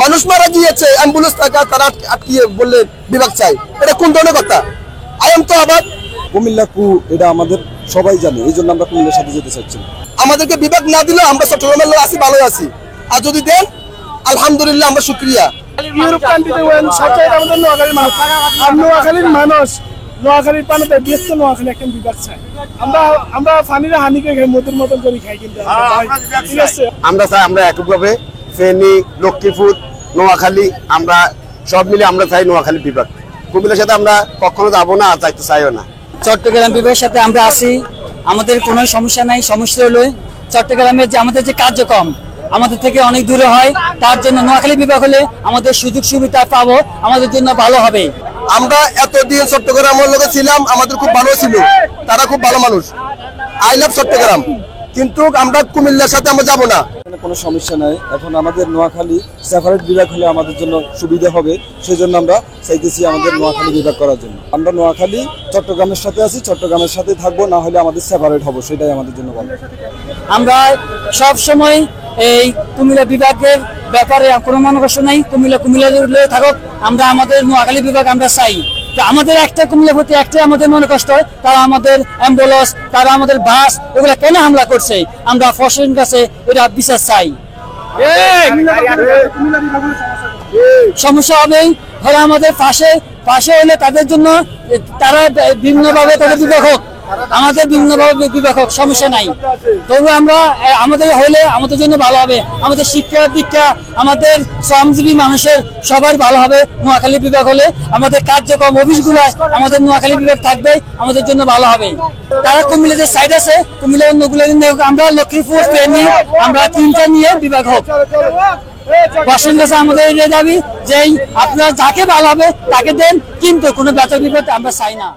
মানুষ মারা গিয়েছে, অ্যাম্বুলেন্স থাকা তারা আটকিয়ে বললে বিভাগ চাই, এটা কোন ধরনের কথা? আয়াম তো আবার কুমিল্লা কু এটা আমাদের সবাই জানে, এই জন্য আমরা কুমিল্লার সাথে যেতে চাচ্ছি না। আমাদেরকে বিভাগ না দিলে আমরা চট্টগ্রামের লোক আছি, ভালো আছি, আর যদি দেন আলহামদুলিল্লাহ আমরা শুক্রিয়া। ইউরোপ কান্ট্রিতে সবচেয়ে আমাদের নোয়াখালীর মানুষ, আর নোয়াখালীর মানুষ নোয়াখালীর পানিতে ব্যস্ত, নোয়াখালী একটা বিভাগ চাই। আমরা পানির হানিকে খাই, মধুর মতন করে খাই, কিন্তু ঠিক আছে আমরা চাই আমরা এককভাবে ফেনী, লক্ষ্মীপুর, নোয়াখালী আমরা সব মিলে আমরা চাই নোয়াখালী বিভাগ। কুমিল্লার সাথে আমরা কখনো যাবো না, আর চাইতে চাইও না। চট্টগ্রাম বিভাগের সাথে আমরা আছি, আমাদের কোনো সমস্যা নাই। সমস্যা হলো চট্টগ্রামের যে আমাদের যে কার্যক্রম আমাদের থেকে অনেক দূরে হয়, তার জন্য নোয়াখালী বিভাগ হলে আমাদের সুযোগ সুবিধা পাবো, আমাদের জন্য ভালো হবে। আমরা এতদিন চট্টগ্রামের লোকে ছিলাম, আমাদের খুব ভালো ছিল, তারা খুব ভালো মানুষ, আই লাভ চট্টগ্রাম, কিন্তু আমরা কুমিল্লার সাথে আমরা যাবো না। কোনো সমস্যা নাই, এখন আমাদের নোয়াখালী সেপারেট বিভাগ হলে আমাদের জন্য সুবিধা হবে, সেই জন্য আমরা চাইতেছি আমাদের নোয়াখালী বিভাগ করার জন্য। আমরা নোয়াখালী চট্টগ্রামের সাথে আছি, চট্টগ্রামের সাথে থাকবো, না হলে আমাদের সেপারেট হবো, সেটাই আমাদের জন্য ভালো। আমরা সব সময় এই কুমিল্লা বিভাগের ব্যাপারে কোনো মনোকষ্ট নাই, কুমিল্লা থাকুক, আমরা আমাদের নোয়াখালী বিভাগ আমরা চাই। আমাদের একটা কুমিল্লা প্রতি একটা আমাদের মনে কষ্ট হয়, তারা আমাদের অ্যাম্বুলেন্স, তারা আমাদের বাস, এগুলো কেন হামলা করছে, আমরা প্রশাসনের কাছে এটা বিচার চাই। সমস্যা হবে হলে আমাদের পাশে হলে তাদের জন্য তারা বিভিন্নভাবে তাদের বিভাগ হোক, আমাদের বিভিন্নভাবে বিভাগ হোক, সমস্যা নাই। তবু আমরা আমাদের হলে আমাদের জন্য ভালো হবে, আমাদের শিক্ষা দীক্ষা, আমাদের শ্রমজীবী মানুষের সবার ভালো হবে। নোয়াখালী বিভাগ হলে আমাদের কার্যক্রম অফিসগুলো আমাদের নোয়াখালী বিভাগ থাকবে, আমাদের জন্য ভালো হবে। তারা কুমিল্লা যে সাইড আছে, কুমিল্লা অন্যগুলো আমরা লক্ষ্মীপুর, ফেনী, আমরা তিনটা নিয়ে বিভাগ হোক। প্রশাসনের কাছে আমাদের এই দাবি যে আপনারা যাকে ভালো হবে তাকে দেন, কিন্তু কোনো বেতন বিভাগ আমরা চাই না।